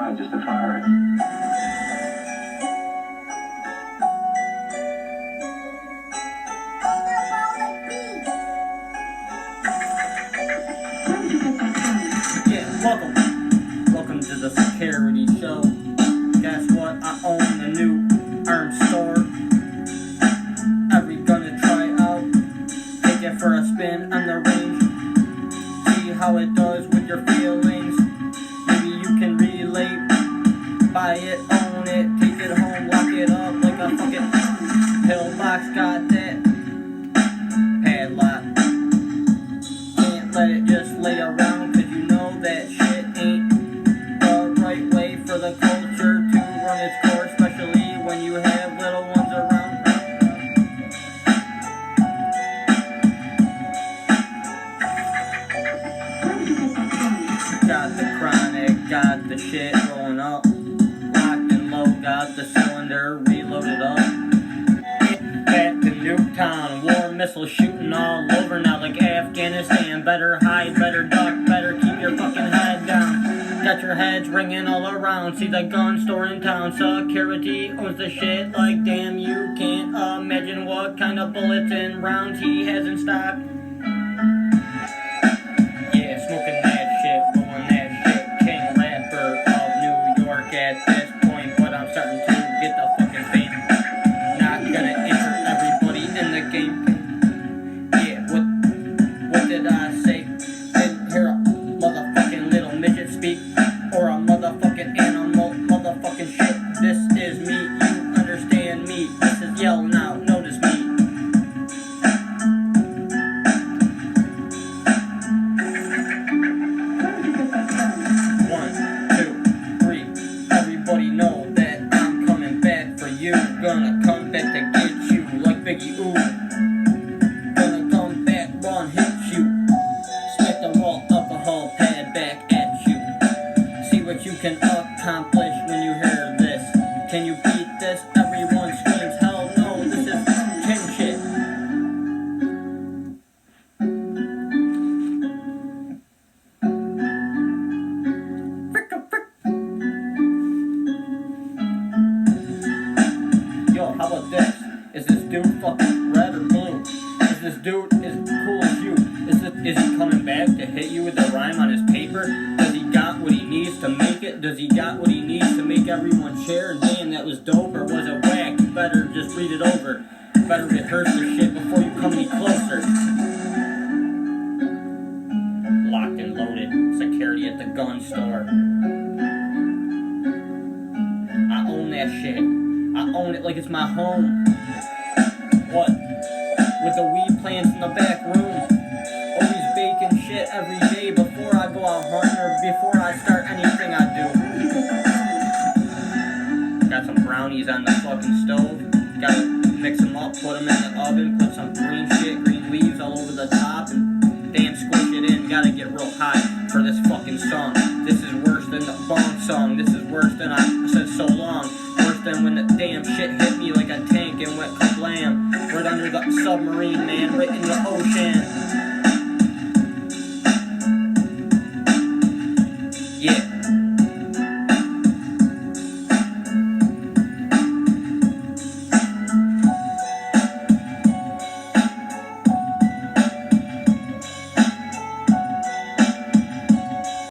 try just to fire it. Welcome to the Security Show. Guess what? I own a new arms store. Every gonna try out, take it for a spin on the range. See how it does with your feelings. Maybe you can relate. Buy it, own it, take it home, lock it up like a fucking pillbox. Got that padlock. Can't let it just lay around, 'cause you know that shit ain't the right way for the culture to run its course, especially when you have little ones around. Got the chronic, got the shit rolling up, locked and low, got the cylinder reloaded up. Back to Nuketown, war missiles shooting all over now like Afghanistan. Better hide, better duck, better keep your fucking head down. Got your heads ringing all around. See the gun store in town. Security owns the shit like damn. You can't imagine what kind of bullets and rounds he has in stock. Yeah, smoking that shit, rolling that shit. King rapper of New York at this point, but I'm starting to get the fucking fame. Not gonna enter everybody in the game. Yeah, what did I say? Didn't hear a motherfucking little midget speak, or a motherfucking animal, motherfucking shit. This is me, you understand me. This is Yell Now, notice me. One, two, three. Everybody know that I'm coming back for you. Gonna come back to get you like Biggie Ooh. Gonna come back, run, hit you. Smack the raw alcohol pad back at you. See what you can accomplish when you hear this. Can you beat this? Everyone screams, hell no, this is king shit. Yo, how about this? Is this dude fucking red or blue? Is this dude as cool as you? Is he coming back to hit you with a rhyme on his paper? Does he got what he needs to make it? Does he got what he needs to make everyone share? Damn, that was dope, or was it whack? You better just read it over. Better rehearse the shit before you come any closer. Locked and loaded, security at the gun store. I own that shit. I own it like it's my home. What? With the weed plants in the back room. Always baking shit every day before I go out hunting or before I start anything I do. Got some brownies on the fucking stove. Gotta mix them up, put them in the oven, put some green shit, green leaves all over the top, and damn squish it in. Gotta get real high for this fucking song. This is worse than the bong song. This is worse than I said so long. Worse than when the damn shit hit me like a tank and went kablam. Right under the submarine, man, right in the ocean.